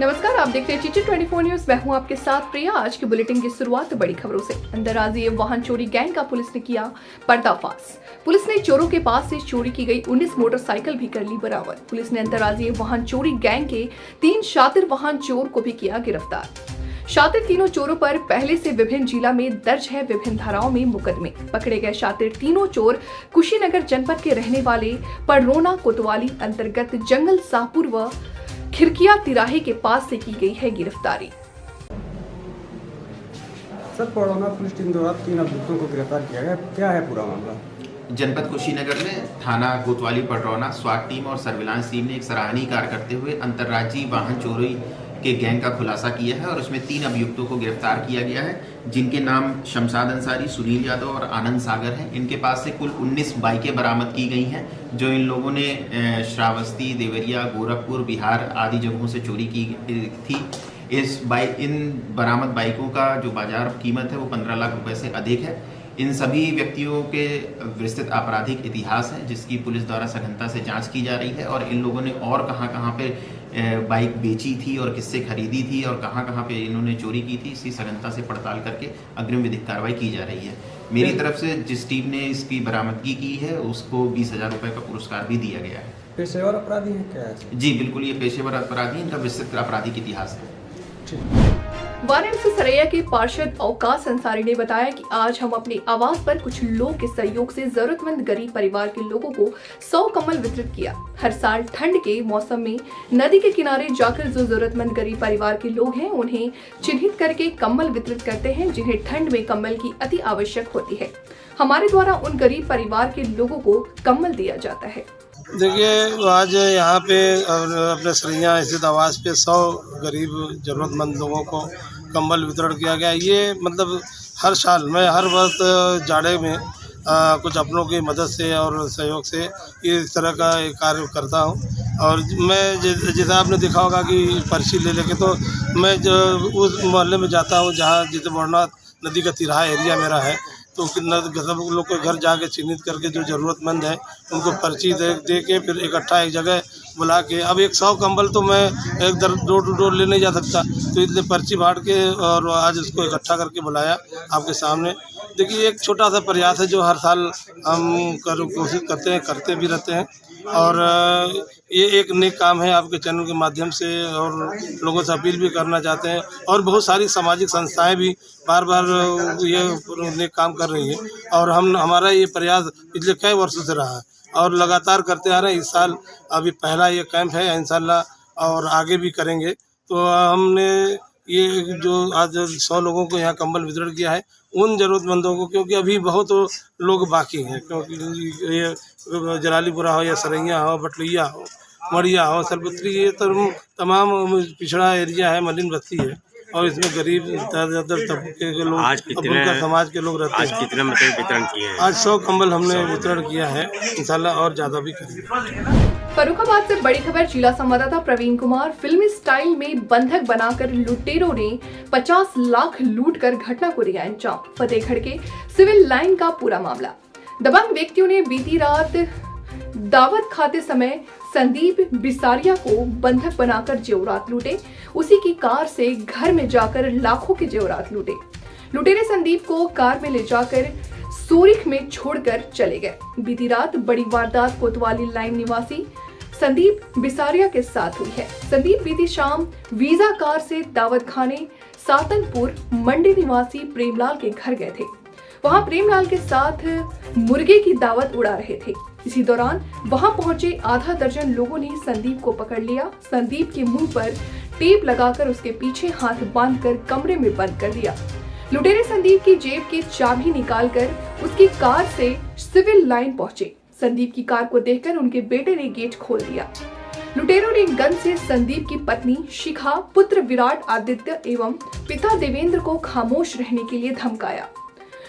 नमस्कार, आप देखते हैं चीची 24 न्यूज। मैं हूं आपके साथ प्रिया। आज की बुलेटिन की शुरुआत बड़ी खबरों से। अंतर्राज्यीय वाहन चोरी गैंग का पुलिस ने किया पर्दाफाश। पुलिस ने चोरों के पास से चोरी की गई 19 मोटरसाइकिल भी कर ली बरामद। पुलिस ने अंतर्राज्यीय वाहन चोरी गैंग के 3 शातिर वाहन चोर को भी किया गिरफ्तार। शातिर तीनों चोरों पर पहले से विभिन्न जिला में दर्ज है विभिन्न धाराओं में मुकदमे। पकड़े गए शातिर तीनों चोर कुशीनगर जनपद के रहने वाले पड़रोना कोतवाली अंतर्गत जंगल शाहपुर व खिरकिया तिराहे के पास से की गई है गिरफ्तारी। सर, पड़रोना पुलिस टीम द्वारा 3 अभियुक्तों को गिरफ्तार किया गया, क्या है पूरा मामला? जनपद कुशीनगर में थाना कोतवाली पड़रोना स्वाट टीम और सर्विलांस टीम ने एक सराहनीय कार्य करते हुए अंतर्राज्यीय वाहन चोरी के गैंग का खुलासा किया है और उसमें 3 अभियुक्तों को गिरफ्तार किया गया है, जिनके नाम शमशाद अंसारी, सुनील यादव और आनंद सागर हैं। इनके पास से कुल 19 बाइकें बरामद की गई हैं, जो इन लोगों ने श्रावस्ती, देवरिया, गोरखपुर, बिहार आदि जगहों से चोरी की थी। इन बरामद बाइकों का जो बाजार कीमत है वो 15 लाख रुपए से अधिक है। इन सभी व्यक्तियों के विस्तृत आपराधिक इतिहास है, जिसकी पुलिस द्वारा सघनता से जांच की जा रही है और इन लोगों ने और कहां पे बाइक बेची थी और किससे खरीदी थी और कहां पे इन्होंने चोरी की थी, इसी सघनता से पड़ताल करके अग्रिम विधिक कार्रवाई की जा रही है। मेरी तरफ से जिस टीम ने इसकी बरामदगी की है उसको 20,000 रुपए का पुरस्कार भी दिया गया है। पेशेवर अपराधी हैं क्या है? जी बिल्कुल, ये पेशेवर अपराधी, इनका विस्तृत आपराधिक इतिहास है। वाराणसी सरैया के पार्षद अवकाश अंसारी ने बताया कि आज हम अपने आवास पर कुछ लोग के सहयोग से जरूरतमंद गरीब परिवार के लोगों को 100 कंबल वितरित किया। हर साल ठंड के मौसम में नदी के किनारे जाकर जो जरूरतमंद गरीब परिवार के लोग हैं उन्हें चिन्हित करके कंबल वितरित करते हैं, जिन्हें ठंड में कंबल की अति आवश्यक होती है। हमारे द्वारा उन गरीब परिवार के लोगों को कंबल दिया जाता है। देखिए, आज यहाँ पे अपने सरैया स्थित आवास पे 100 गरीब जरूरतमंद लोगों को कंबल वितरण किया गया। ये मतलब हर साल मैं हर वक्त जाड़े में कुछ अपनों की मदद से और सहयोग से इस तरह का एक कार्य करता हूँ। और मैं जैसा आपने देखा होगा कि पर्ची ले लेके तो मैं जो उस मोहल्ले में जाता हूँ जहाँ जैसे भवरनाथ नदी का तिराहा एरिया मेरा है, तो सब लोग के घर जाके चिन्हित करके जो ज़रूरतमंद है उनको पर्ची दे के फिर इकट्ठा एक जगह बुला के, अब 100 कंबल तो मैं एक डोर टू डोर ले नहीं जा सकता, तो इसलिए पर्ची बांट के और आज उसको इकट्ठा करके बुलाया आपके सामने। देखिए, एक छोटा सा प्रयास है जो हर साल हम कोशिश करते हैं, करते भी रहते हैं और ये एक नेक काम है आपके चैनल के माध्यम से और लोगों से अपील भी करना चाहते हैं। और बहुत सारी सामाजिक संस्थाएं भी बार बार ये नेक काम कर रही हैं और हमारा ये प्रयास पिछले कई वर्षों से रहा है और लगातार करते आ रहे हैं। इस साल अभी पहला ये कैंप है, इंशाल्लाह और आगे भी करेंगे। तो हमने ये जो आज 100 लोगों को यहाँ कंबल वितरण किया है उन ज़रूरतमंदों को, क्योंकि अभी बहुत लोग बाकी हैं, क्योंकि ये जलालीपुरा हो या सरैया हो, बटलिया हो, मड़िया हो, सलपत्री, ये तमाम पिछड़ा एरिया है, मलिन बस्ती है और इसमें गरीब ज़्यादातर तबके के लोग, अपना समाज के लोग रहते हैं। आज कितने मतलब वितरण किए हैं? आज 100 कंबल हमने वितरण किया है, इंशाल्लाह और ज़्यादा भी करेंगे। फर्रुखाबाद से बड़ी खबर। जिला संवाददाता प्रवीण कुमार। फिल्मी स्टाइल में बंधक बनाकर लुटेरों ने 50 लाख लूटकर घटना को दिया अंजाम। फतेहगढ़ के सिविल लाइन का पूरा मामला। दबंग व्यक्तियों ने बीती रात दावत खाते समय संदीप बिसारिया को बंधक बनाकर जेवरात लूटे। उसी की कार से घर में जाकर लाखों के जेवरात लूटे। लुटेरे संदीप को कार में ले जाकर सोरिख में छोड़कर चले गए। बीती रात बड़ी वारदात कोतवाली लाइन निवासी संदीप बिसारिया के साथ हुई है। संदीप बीती शाम वीजा कार से दावत खाने सातनपुर मंडी निवासी प्रेमलाल के घर गए थे। वहां प्रेमलाल के साथ मुर्गे की दावत उड़ा रहे थे। इसी दौरान वहां पहुंचे आधा दर्जन लोगों ने संदीप को पकड़ लिया। संदीप के मुंह पर टेप लगाकर उसके पीछे हाथ बांधकर कमरे में बंद कर दिया। लुटेरे संदीप की जेब की चाबी निकालकर उसकी कार से सिविल लाइन पहुंचे। संदीप की कार को देखकर उनके बेटे ने गेट खोल दिया। लुटेरों ने गन से संदीप की पत्नी शिखा, पुत्र विराट आदित्य एवं पिता देवेंद्र को खामोश रहने के लिए धमकाया।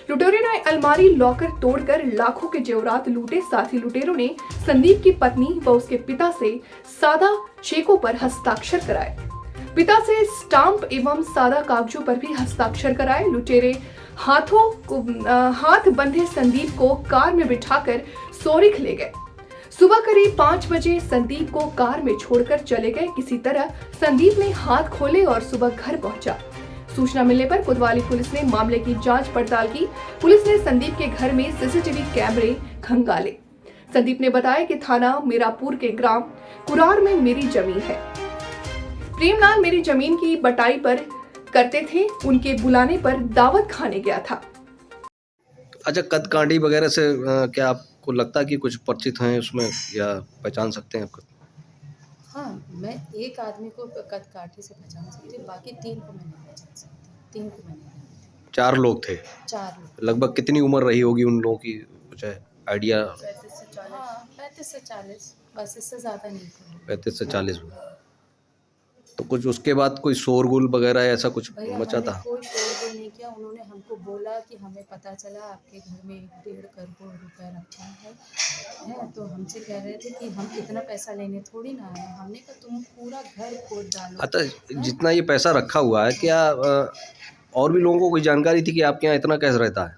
लुटेरों ने अलमारी लॉकर तोड़कर लाखों के जेवरात लूटे। साथ ही लुटेरों ने संदीप की पत्नी व उसके पिता से सादा चेकों पर हस्ताक्षर कराए। पिता से स्टाम्प एवं सादा कागजों पर भी हस्ताक्षर कराए। लुटेरे हाथ बंधे संदीप को कार में बिठाकर सोरिख ले गए। सुबह करीब 5 बजे संदीप को कार में छोड़कर चले गए। किसी तरह संदीप ने हाथ खोले और सुबह घर पहुंचा। सूचना मिलने पर कोतवाली पुलिस ने मामले की जांच पड़ताल की। पुलिस ने संदीप के घर में सीसीटीवी कैमरे खंगाले। संदीप ने बताया कि थाना मीरापुर के ग्राम कुरार में मेरी जमीन है। प्रेमलाल मेरी जमीन की बटाई पर करते थे। उनके बुलाने पर दावत खाने गया था। अच्छा, कदकाठी वगैरह से क्या आपको लगता है कि कुछ परिचित हैं उसमें या पहचान सकते हैं आपको? हाँ, मैं एक आदमी को कदकाठी से पहचान सकती हूँ, बाकी 3 को मैं नहीं पहचान सकती। 3 को मैं नहीं जानती। 4 लोग थे। 4 लोग। लगभग कितनी उम्र रही होगी उन लोगों की, कुछ आइडिया? 35 से 40। हाँ, 35 से 40, बस इससे ज़्यादा नहीं था। 35 से 40। तो कुछ उसके बाद कोई शोरगुल वगैरह ऐसा कुछ मचा था? कोई शोरगुल नहीं किया। उन्होंने हमको बोला कि हमें पता चला आपके घर में 1.5 करोड़ रुपए रखा है, तो हमसे कह रहे थे कि हम इतना पैसा लेने थोड़ी ना आए। हमने कहा तुम पूरा घर खोद डालो। अच्छा, जितना ये पैसा रखा हुआ है, क्या और भी लोगों को कोई जानकारी थी कि आपके यहाँ इतना कैश रहता है?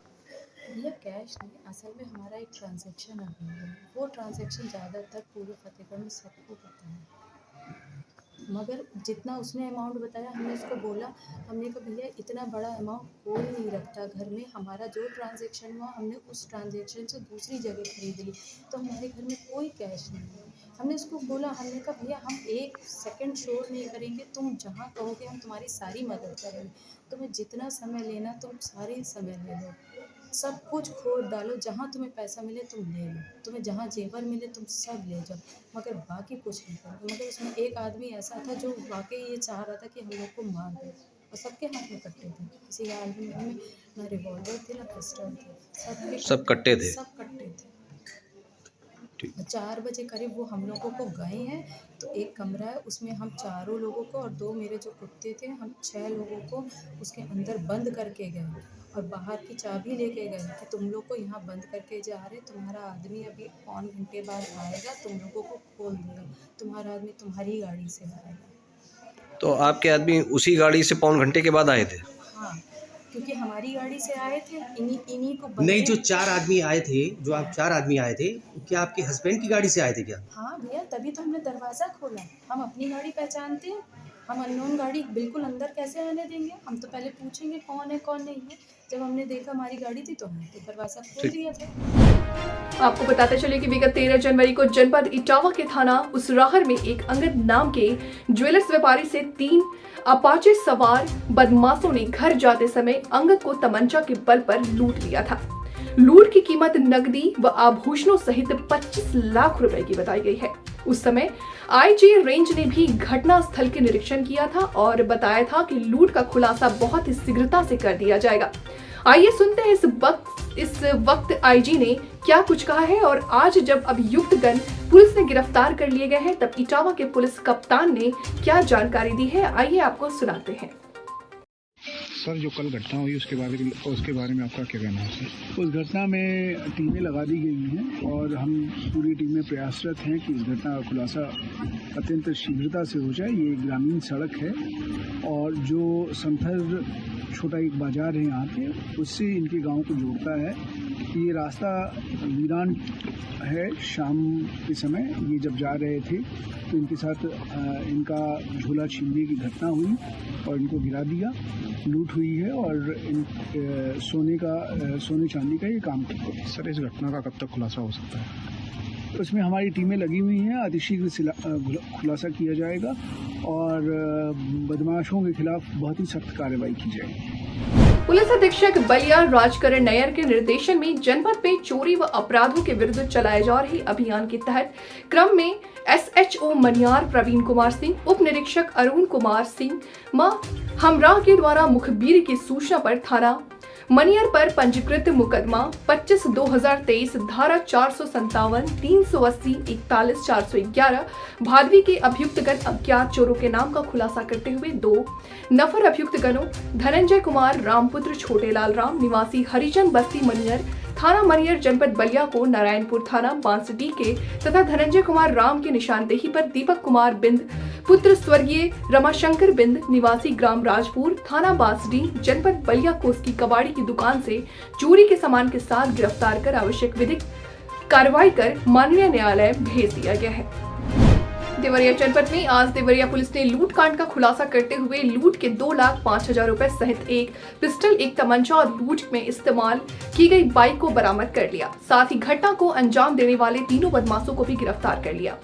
ये कैश नहीं, असल में हमारा एक ट्रांजैक्शन अभी है। वो ट्रांजैक्शन ज़्यादातर पूरे फतेहगढ़ में सबको पता है, मगर जितना उसने अमाउंट बताया हमने उसको बोला, हमने कहा भैया इतना बड़ा अमाउंट कोई नहीं रखता घर में। हमारा जो ट्रांजैक्शन हुआ हमने उस ट्रांजैक्शन से दूसरी जगह खरीद ली, तो हमारे घर में कोई कैश नहीं है। हमने उसको बोला, हमने कहा भैया हम 1 सेकंड शोर नहीं करेंगे, तुम जहाँ कहोगे हम तुम्हारी सारी मदद करेंगे। तुम्हें जितना समय लेना तुम सारी समय ले लो, सब कुछ खोद डालो, जहाँ तुम्हें पैसा मिले तुम ले लो, तुम्हें जहाँ जेवर मिले तुम सब ले जाओ, मगर बाकी कुछ नहीं करो। मगर उसमें एक आदमी ऐसा था जो वाकई ये चाह रहा था कि हम लोग को मार दे, और सबके हाथ में कट्टे थे। किसी आदमी में ना रिवॉल्वर थे ना पिस्टल थे, सब कट्टे थे। सब कट्टे थे। 4 बजे करीब वो हम लोगों को गए हैं, तो एक कमरा है उसमें हम 4 लोगों को और 2 मेरे जो कुत्ते थे, हम 6 लोगों को उसके अंदर बंद करके गए और बाहर की चाबी लेके गए कि तुम लोग को यहाँ बंद करके जा रहे, तुम्हारा आदमी अभी 1 घंटे बाद आएगा, तुम लोगों को खोल देगा, तुम्हारा आदमी तुम्हारी गाड़ी से आएगा। तो आपके आदमी उसी गाड़ी से 1 घंटे के बाद आए थे? हाँ, क्योंकि हमारी गाड़ी से आए थे, इन्हीं को नहीं, जो 4 आदमी आए थे, जो आप 4 आदमी आए थे, क्या आपके हस्बैंड की गाड़ी से आए थे क्या? हाँ भैया, तभी तो हमने दरवाज़ा खोला। हम अपनी गाड़ी पहचानते हैं, हम अननोन गाड़ी बिल्कुल अंदर कैसे आने देंगे? हम तो पहले पूछेंगे कौन है कौन नहीं है। जब हमने देखा हमारी गाड़ी थी तो हमने तो दरवाज़ा खोल दिया था। आपको बताते चले कि विगत 13 जनवरी को जनपद इटावा के थाना उसराहर में एक अंगद नाम के ज्वेलर्स व्यापारी से 3 अपाचे सवार बदमाशों ने घर जाते समय अंगद को तमंचा के बल पर लूट लिया था। लूट की कीमत नकदी व आभूषणों सहित 25 लाख रुपए की बताई गई है। उस समय आईजी रेंज ने भी घटना स्थल के निरीक्षण किया था और बताया था कि लूट का खुलासा बहुत ही शीघ्रता से कर दिया जाएगा। आइए सुनते हैं इस वक्त आईजी ने क्या कुछ कहा है, और आज जब अभियुक्तगण पुलिस ने गिरफ्तार कर लिए गए हैं तब इटावा के पुलिस कप्तान ने क्या जानकारी दी है, आइए आपको सुनाते हैं। सर, जो कल घटना हुई उसके बारे में आपका क्या कहना है सर? उस घटना में टीमें लगा दी गई हैं और हम पूरी टीमें प्रयासरत हैं कि इस घटना का खुलासा अत्यंत शीघ्रता से हो जाए। ये ग्रामीण सड़क है और जो संथर छोटा एक बाज़ार है यहाँ पे, उससे इनके गांव को जोड़ता है। ये रास्ता वीरान है। शाम के समय ये जब जा रहे थे तो इनके साथ इनका झोला छीनने की घटना हुई और इनको गिरा दिया, लूट हुई है और सोने चांदी का ये काम करते हैं। सर, इस घटना का कब तक खुलासा हो सकता है? उसमें हमारी टीमें लगी हुई हैं, अतिशीघ्र खुलासा किया जाएगा और बदमाशों के खिलाफ बहुत ही सख्त कार्रवाई की जाएगी। पुलिस अधीक्षक बलिया राजकरण नैयर के निर्देशन में जनपद में चोरी व अपराधों के विरुद्ध चलाए जा रहे अभियान के तहत क्रम में SHO मनियार प्रवीण कुमार सिंह, उप निरीक्षक अरुण कुमार सिंह हमरा के द्वारा मुखबिर की सूचना पर थाना मनियर पर पंजीकृत मुकदमा 25/2023 धारा 457, 380, 41, 411 भादवी के अभियुक्तगण अज्ञात चोरों के नाम का खुलासा करते हुए 2 नफर अभियुक्तगणों धनंजय कुमार रामपुत्र छोटेलाल राम निवासी हरिजन बस्ती मनियर थाना मनियर जनपद बलिया को नारायणपुर थाना बांसडी के तथा धनंजय कुमार राम की निशानदेही पर दीपक कुमार बिंद पुत्र स्वर्गीय रमाशंकर बिंद निवासी ग्राम राजपुर थाना बांसडी जनपद बलिया को उसकी कबाड़ी की दुकान से चोरी के सामान के साथ गिरफ्तार कर आवश्यक विधिक कार्रवाई कर माननीय न्यायालय भेज दिया गया है। देवरिया जनपद में आज देवरिया पुलिस ने लूट कांड का खुलासा करते हुए लूट के 2,05,000 रुपए सहित एक पिस्टल, एक तमंचा और लूट में इस्तेमाल की गई बाइक को बरामद कर लिया। साथ ही घटना को अंजाम देने वाले तीनों बदमाशों को भी गिरफ्तार कर लिया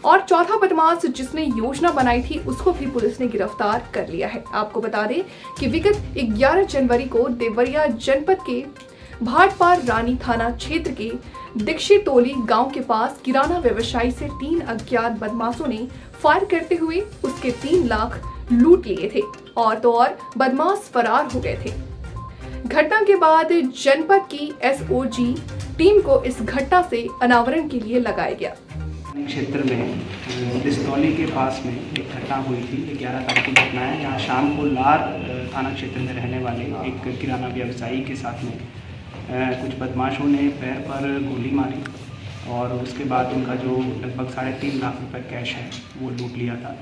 और चौथा बदमाश जिसने योजना बनाई थी उसको भी पुलिस ने गिरफ्तार कर लिया है। आपको बता दें कि विगत 11 जनवरी को देवरिया जनपद के भाटपार रानी थाना क्षेत्र के दीक्षितोली गांव के पास किराना व्यवसायी से 3 अज्ञात बदमाशों ने फायर करते हुए उसके 3 लाख लूट लिए थे और तो और बदमाश फरार हो गए थे। घटना के बाद जनपद की SOG टीम को इस घटना से अनावरण के लिए लगाया गया। क्षेत्र में दिस्तौली के पास में एक घटना हुई थी। 11 तारीख की घटना है। यहाँ शाम को लार थाना क्षेत्र में रहने वाले एक किराना व्यवसायी के साथ में कुछ बदमाशों ने पैर पर गोली मारी और उसके बाद उनका जो लगभग 3.5 लाख रुपए कैश है वो लूट लिया था।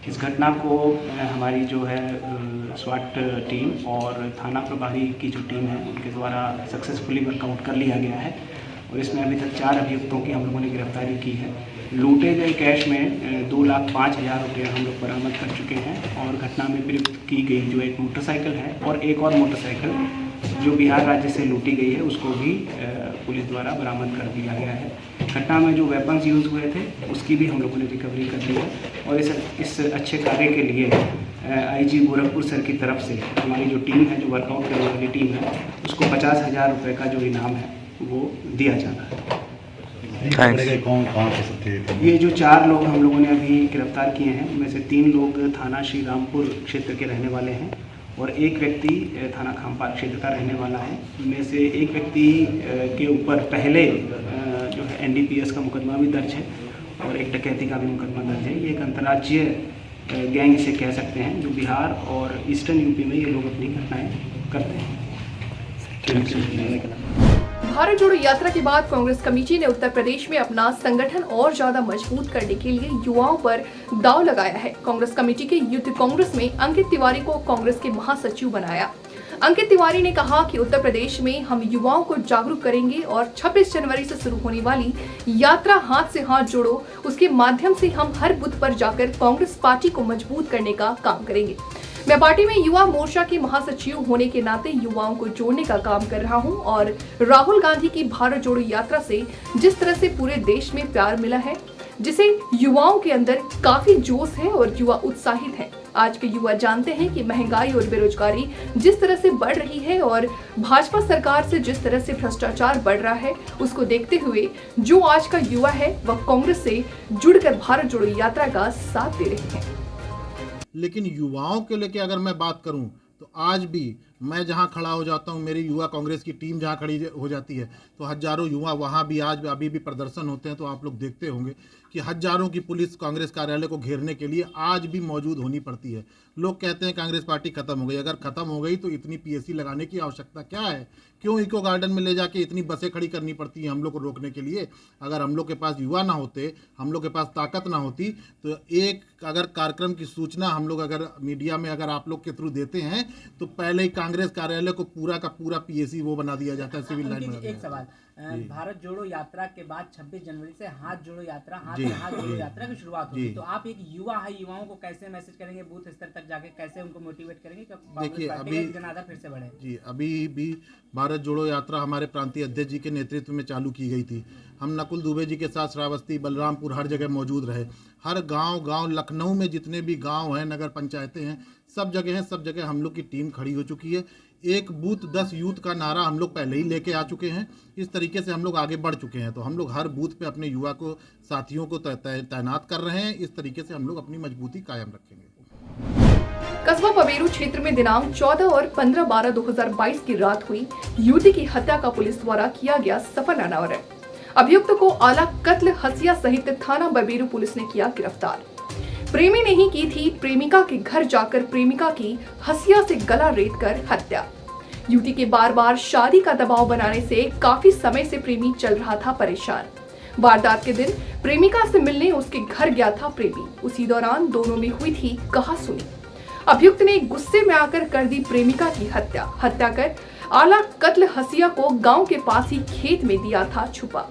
इस घटना को हमारी जो है स्वाट टीम और थाना प्रभारी की जो टीम है उनके द्वारा सक्सेसफुली वर्कआउट कर लिया गया है और इसमें अभी तक 4 अभियुक्तों की हम लोगों ने गिरफ्तारी की है। लूटे गए कैश में 2,05,000 रुपये हम लोग बरामद कर चुके हैं और घटना में प्रयुक्त की गई जो एक मोटरसाइकिल है और एक और मोटरसाइकिल जो बिहार राज्य से लूटी गई है उसको भी पुलिस द्वारा बरामद कर दिया गया है। घटना में जो वेपन्स यूज़ हुए थे उसकी भी हम लोगों ने रिकवरी कर ली है और इस अच्छे कार्य के लिए IG गोरखपुर सर की तरफ से हमारी जो टीम है, जो वर्कआउट करने वाली टीम है, उसको 50,000 रुपये का जो इनाम है वो दिया जाना है। ये जो 4 लोग हम लोगों ने अभी गिरफ्तार किए हैं उनमें से 3 लोग थाना श्री रामपुर क्षेत्र के रहने वाले हैं और एक व्यक्ति थाना खामपाल क्षेत्र का रहने वाला है। इनमें से एक व्यक्ति के ऊपर पहले जो है NDPS का मुकदमा भी दर्ज है और एक डकैती का भी मुकदमा दर्ज है। ये एक अंतर्राज्यीय गैंग इसे कह सकते हैं जो बिहार और ईस्टर्न यूपी में ये लोग अपनी घटनाएं करते हैं। भारत जोड़ो यात्रा के बाद कांग्रेस कमेटी ने उत्तर प्रदेश में अपना संगठन और ज्यादा मजबूत करने के लिए युवाओं पर दांव लगाया है। कांग्रेस कमेटी के यूथ कांग्रेस में अंकित तिवारी को कांग्रेस के महासचिव बनाया। अंकित तिवारी ने कहा कि उत्तर प्रदेश में हम युवाओं को जागरूक करेंगे और 26 जनवरी से शुरू होने वाली यात्रा हाथ से हाथ जोड़ो उसके माध्यम से हम हर बूथ पर जाकर कांग्रेस पार्टी को मजबूत करने का काम करेंगे। मैं पार्टी में युवा मोर्चा के महासचिव होने के नाते युवाओं को जोड़ने का काम कर रहा हूं और राहुल गांधी की भारत जोड़ो यात्रा से जिस तरह से पूरे देश में प्यार मिला है, जिसे युवाओं के अंदर काफी जोश है और युवा उत्साहित है। आज के युवा जानते हैं कि महंगाई और बेरोजगारी जिस तरह से बढ़ रही है और भाजपा सरकार से जिस तरह से भ्रष्टाचार बढ़ रहा है, उसको देखते हुए जो आज का युवा है वह कांग्रेस से जुड़कर भारत जोड़ो यात्रा का साथ दे रहे हैं। लेकिन युवाओं के लेके अगर मैं बात करूं तो आज भी मैं जहां खड़ा हो जाता हूं, मेरी युवा कांग्रेस की टीम जहां खड़ी हो जाती है तो हजारों युवा वहां भी आज अभी भी प्रदर्शन होते हैं। तो आप लोग देखते होंगे कि हजारों की पुलिस कांग्रेस कार्यालय को घेरने के लिए आज भी मौजूद होनी पड़ती है। लोग कहते हैं कांग्रेस पार्टी खत्म हो गई। अगर खत्म हो गई तो इतनी PSC लगाने की आवश्यकता क्या है? क्यों इको गार्डन में ले जाके इतनी बसें खड़ी करनी पड़ती हैं हम लोग को रोकने के लिए? अगर हम लोग के पास युवा ना होते, हम लोग के पास ताकत ना होती तो एक अगर कार्यक्रम की सूचना हम लोग अगर मीडिया में अगर आप लोग के थ्रू देते हैं तो पहले ही कांग्रेस कार्यालय को पूरा का पूरा PSC वो बना दिया जाता है, सिविल लाइन बना। एक सवाल, भारत जोड़ो यात्रा के बाद 26 जनवरी से हाथ जोड़ो यात्रा, हाथ से हाथ जोड़ो यात्रा की शुरुआत होगी, तो आप एक युवा है, युवाओं को कैसे मैसेज करेंगे, बूथ स्तर तक जाके कैसे उनको मोटिवेट करेंगे? देखिए अभी जनाधार फिर से बढ़े जी, अभी भी भारत जोड़ो यात्रा हमारे प्रांतीय अध्यक्ष जी के नेतृत्व में चालू की गई थी। हम नकुल दुबे जी के साथ श्रावस्ती, बलरामपुर हर जगह मौजूद रहे। हर गांव लखनऊ में जितने भी गांव हैं, नगर पंचायतें हैं, सब जगह हैं, सब जगह हम लोग की टीम खड़ी हो चुकी है। एक बूथ 10 यूथ का नारा हम लोग पहले ही लेके आ चुके हैं। इस तरीके से हम लोग आगे बढ़ चुके हैं। तो हम लोग हर बूथ पे अपने युवा को, साथियों को तैनात कर रहे हैं। इस तरीके से हम लोग अपनी मजबूती कायम रखेंगे। कस्बा पवेरू क्षेत्र में दिनांक 14 और 15/12/2022 की रात हुई युवती की हत्या का पुलिस द्वारा किया गया सफल अनावरण। अभियुक्त को आला कत्ल हसिया सहित थाना बबेरू पुलिस ने किया गिरफ्तार। प्रेमी ने ही की थी प्रेमिका के घर जाकर प्रेमिका की हसिया से गला रेतकर हत्या। युवती के बार बार शादी का दबाव बनाने से काफी समय से प्रेमी चल रहा था परेशान। वारदात के दिन प्रेमिका से मिलने उसके घर गया था प्रेमी। उसी दौरान दोनों में हुई थी कहासुनी। अभियुक्त ने गुस्से में आकर कर दी प्रेमिका की हत्या कर आला कत्ल हसिया को गांव के पास ही खेत में दिया था छुपा।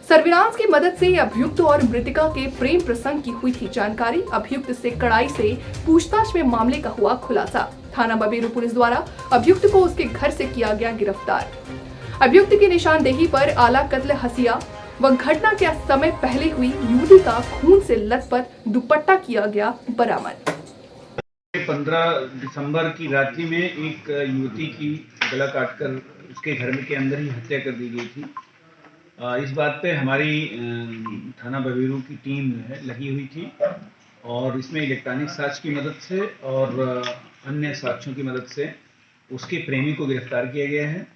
सर्विलांस की मदद से अभियुक्त और मृतका के प्रेम प्रसंग की हुई थी जानकारी। अभियुक्त से कड़ाई से पूछताछ में मामले का हुआ खुलासा। थाना बबेरू पुलिस द्वारा अभियुक्त को उसके घर से किया गया गिरफ्तार। अभियुक्त की निशानदेही पर आला कत्ल हसिया व घटना के समय पहले हुई युवती का खून से लथपथ दुपट्टा किया गया बरामद। 15 दिसंबर की रात्रि में एक युवती की गला काटकर उसके घर के अंदर ही हत्या कर दी गई थी। इस बात पे हमारी थाना बबेरू की टीम लगी हुई थी और इसमें इलेक्ट्रॉनिक साक्ष्य की मदद से और अन्य साक्ष्यों की मदद से उसके प्रेमी को गिरफ्तार किया गया है।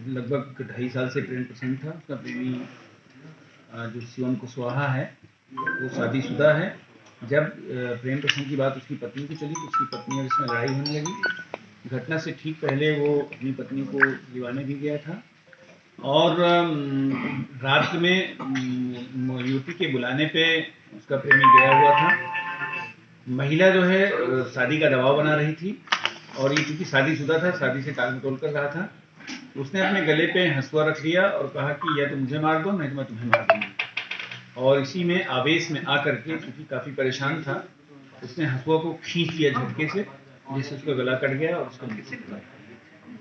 लगभग 2.5 साल से प्रेम प्रसंग था। उसका प्रेमी जो शिवम कुशवाहा है वो शादीशुदा है। जब प्रेम प्रसंग की बात उसकी पत्नी को चली तो उसकी पत्नी और इसमें लड़ाई होने लगी। घटना से ठीक पहले वो अपनी पत्नी को लिवाने भी गया था और रात में युवती के बुलाने पे उसका प्रेमी गया हुआ था। महिला जो है शादी का दबाव बना रही थी और ये चूँकि शादीशुदा था, शादी से टाल मटोल कर रहा था। उसने अपने गले पे हंसुआ रख लिया और कहा कि या तो मुझे मार दो नहीं तो मैं तुम्हें मार दूंगा। और इसी में आवेश में आकर के, चूँकि काफ़ी परेशान था, उसने हंसुआ को खींच लिया झटके से, जिससे उसका गला कट गया और उसका मृत्यु हुआ।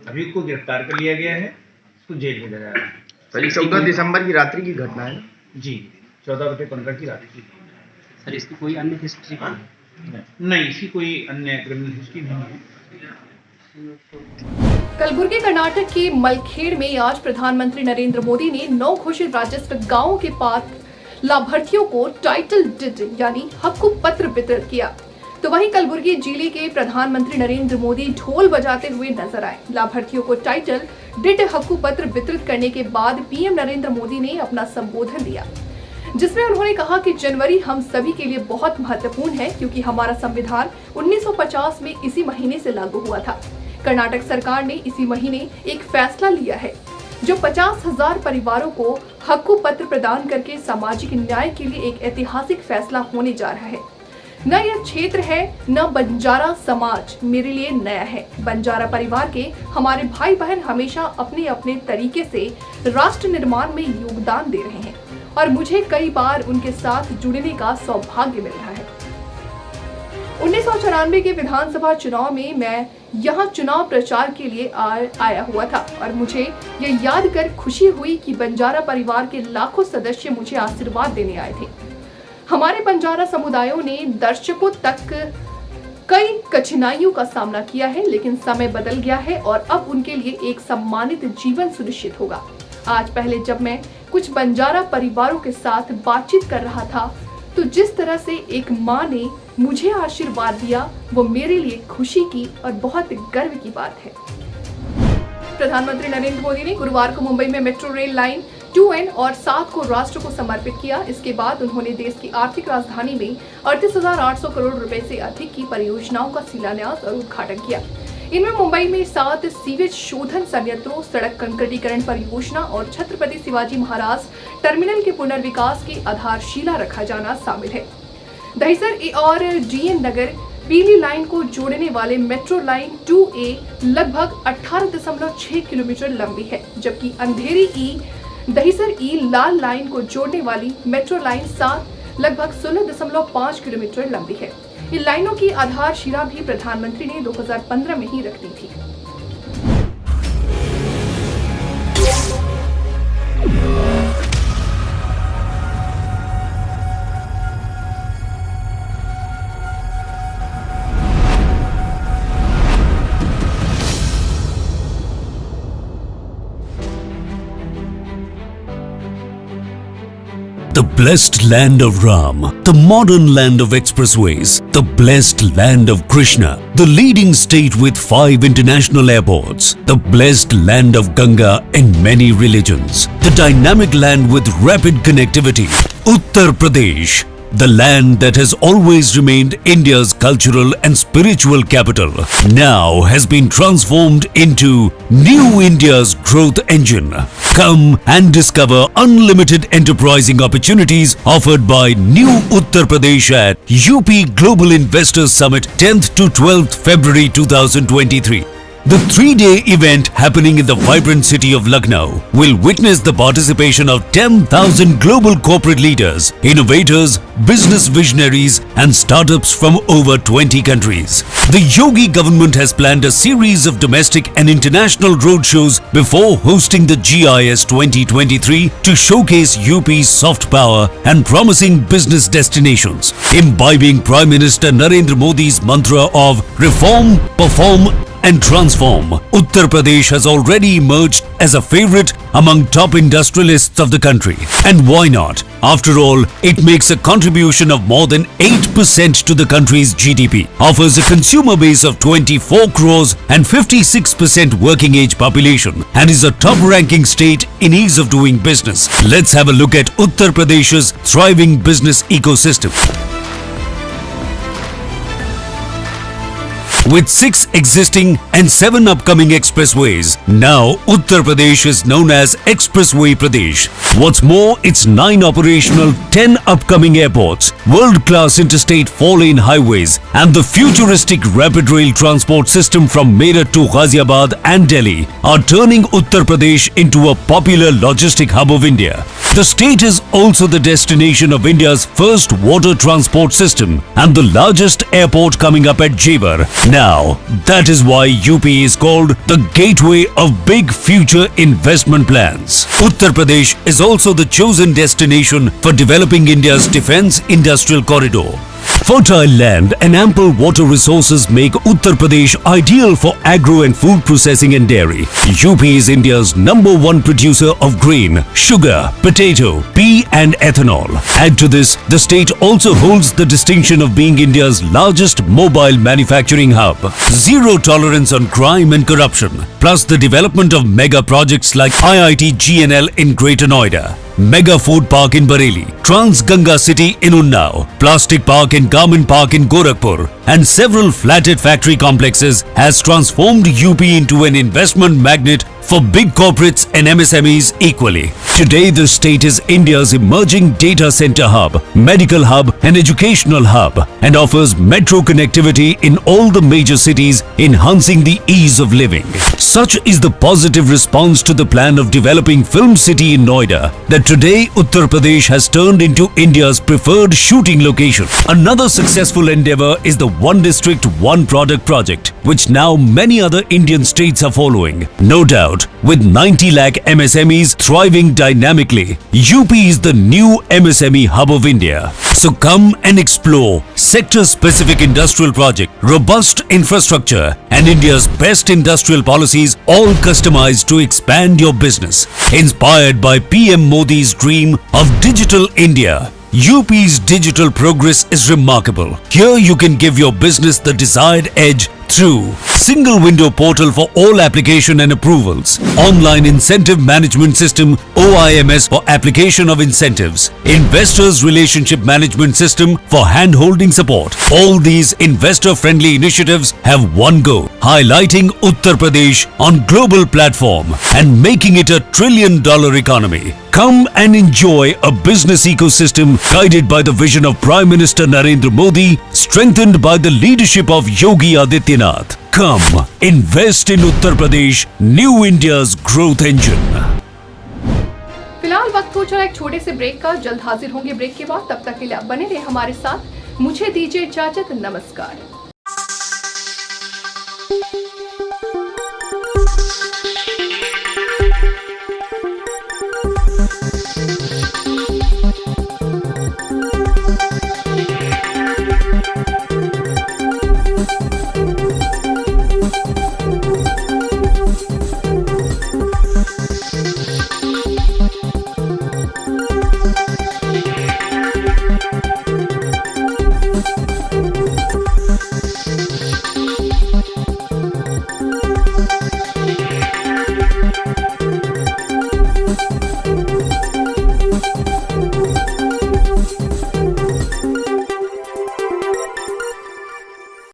अभी को गिरफ्तार कर लिया गया है, उसको जेल भेजा जा रहा है। सर 14 दिसंबर की रात्रि की घटना है जी, 14/15 की रात्रि की। सर इसकी कोई अन्य हिस्ट्री नहीं, इसकी कोई अन्य क्रिमिनल हिस्ट्री नहीं है। कलबुर्गी कर्नाटक के मलखेड़ में आज प्रधानमंत्री नरेंद्र मोदी ने 9 घोषित राजस्व गांवों के पात्र लाभार्थियों को टाइटल डिड यानी हक्कु पत्र वितरित किया। तो वहीं कलबुर्गी जिले के प्रधानमंत्री नरेंद्र मोदी ढोल बजाते हुए नजर आए। लाभार्थियों को टाइटल डिड हक्कु पत्र वितरित करने के बाद पीएम नरेंद्र मोदी ने अपना संबोधन दिया, जिसमें उन्होंने कहा कि जनवरी हम सभी के लिए बहुत महत्वपूर्ण है क्योंकि हमारा संविधान 1950 में इसी महीने से लागू हुआ था। कर्नाटक सरकार ने इसी महीने एक फैसला लिया है जो 50,000 परिवारों को हक्कु पत्र प्रदान करके सामाजिक न्याय के लिए एक ऐतिहासिक फैसला होने जा रहा है। न यह क्षेत्र है न बंजारा समाज मेरे लिए नया है। बंजारा परिवार के हमारे भाई बहन हमेशा अपने अपने तरीके से राष्ट्र निर्माण में योगदान दे रहे हैं और मुझे कई बार उनके साथ जुड़ने का सौभाग्य मिल रहा है। 1994 के विधानसभा चुनाव में मैं यहाँ चुनाव प्रचार के लिए आया हुआ था और मुझे ये याद कर खुशी हुई कि बंजारा परिवार के लाखों सदस्य मुझे आशीर्वाद देने आए थे। हमारे बंजारा समुदायों ने दर्शकों तक कई कठिनाइयों का सामना किया है, लेकिन समय बदल गया है और अब उनके लिए एक सम्मानित जीवन सुनिश्चित होगा। आज पहले जब मैं कुछ बंजारा परिवारों के साथ बातचीत कर रहा था तो जिस तरह से एक माँ ने मुझे आशीर्वाद दिया वो मेरे लिए खुशी की और बहुत गर्व की बात है। प्रधानमंत्री नरेंद्र मोदी ने गुरुवार को मुंबई में मेट्रो रेल लाइन 2N और 7 को राष्ट्र को समर्पित किया। इसके बाद उन्होंने देश की आर्थिक राजधानी में 38,800 करोड़ रुपए से अधिक की परियोजनाओं का शिलान्यास और उद्घाटन किया। इनमें मुंबई में 7 सीवेज शोधन संयंत्रों, सड़क कंक्रीटीकरण परियोजना और छत्रपति शिवाजी महाराज टर्मिनल के पुनर्विकास की आधारशिला रखा जाना शामिल है। दहिसर और DN नगर पीली लाइन को जोड़ने वाले मेट्रो लाइन 2A लगभग 18.6 किलोमीटर लंबी है, जबकि अंधेरी दहिसर लाल लाइन को जोड़ने वाली मेट्रो लाइन 7 लगभग 16.5 किलोमीटर लंबी है। इन लाइनों की आधारशिला भी प्रधानमंत्री ने 2015 में ही रख दी थी। blessed land of Ram, the modern land of expressways, the blessed land of Krishna, the leading state with 5 international airports, the blessed land of Ganga and many religions, the dynamic land with rapid connectivity, Uttar Pradesh, the land that has always remained India's cultural and spiritual capital, now has been transformed into New India's growth engine. Come and discover unlimited enterprising opportunities offered by New Uttar Pradesh at UP Global Investors Summit 10th to 12th February 2023. The 3-day event happening in the vibrant city of Lucknow will witness the participation of 10,000 global corporate leaders, innovators, business visionaries and startups from over 20 countries. The Yogi government has planned a series of domestic and international roadshows before hosting the GIS 2023 to showcase UP's soft power and promising business destinations, imbibing Prime Minister Narendra Modi's mantra of reform, perform and transform. Uttar Pradesh has already emerged as a favorite among top industrialists of the country. And why not? After all, it makes a contribution of more than 8% to the country's GDP, offers a consumer base of 24 crores and 56% working age population, and is a top-ranking state in ease of doing business. Let's have a look at Uttar Pradesh's thriving business ecosystem. With 6 existing and 7 upcoming expressways, now Uttar Pradesh is known as Expressway Pradesh. What's more, its 9 operational, 10 upcoming airports, world-class interstate 4-lane highways, and the futuristic rapid rail transport system from Meerut to Ghaziabad and Delhi are turning Uttar Pradesh into a popular logistic hub of India. The state is also the destination of India's first water transport system and the largest airport coming up at Jewar. Now, that is why UP is called the gateway of big future investment plans. Uttar Pradesh is also the chosen destination for developing India's defense industrial corridor. Fertile land and ample water resources make Uttar Pradesh ideal for agro and food processing and dairy. UP is India's #1 producer of grain, sugar, potato, pea and ethanol. Add to this, the state also holds the distinction of being India's largest mobile manufacturing hub. Zero tolerance on crime and corruption, plus the development of mega projects like IIT GNL in Greater Noida, Mega Food Park in Bareilly, Trans Ganga City in Unnao, Plastic Park and Garment Park in Gorakhpur, and several flathead factory complexes has transformed UP into an investment magnet for big corporates and MSMEs equally. Today, the state is India's emerging data center hub, medical hub and educational hub, and offers metro connectivity in all the major cities, enhancing the ease of living. Such is the positive response to the plan of developing Film City in Noida that today Uttar Pradesh has turned into India's preferred shooting location. Another successful endeavor is the One District, One Product project, which now many other Indian states are following. No doubt, with 90 lakh MSMEs thriving dynamically, UP is the new MSME hub of India. So come and explore sector-specific industrial project, robust infrastructure and India's best industrial policies, all customized to expand your business. Inspired by PM Modi's dream of Digital India, UP's digital progress is remarkable. Here you can give your business the desired edge through single window portal for all application and approvals, online incentive management system OIMS for application of incentives, investors relationship management system for hand-holding support. All these investor-friendly initiatives have one goal: highlighting Uttar Pradesh on global platform and making it a $1 trillion economy. Come and enjoy a business ecosystem guided by the vision of Prime Minister Narendra Modi, strengthened by the leadership of Yogi Adityanath. Come, invest in Uttar Pradesh, New India's growth engine. फिलहाल वक्त हो चला एक छोटे से break का। जल्द हाजिर होंगे ब्रेक के बाद। तब तक के लिए आप बने रहे हमारे साथ। मुझे दीजिए इजाजत। नमस्कार। है।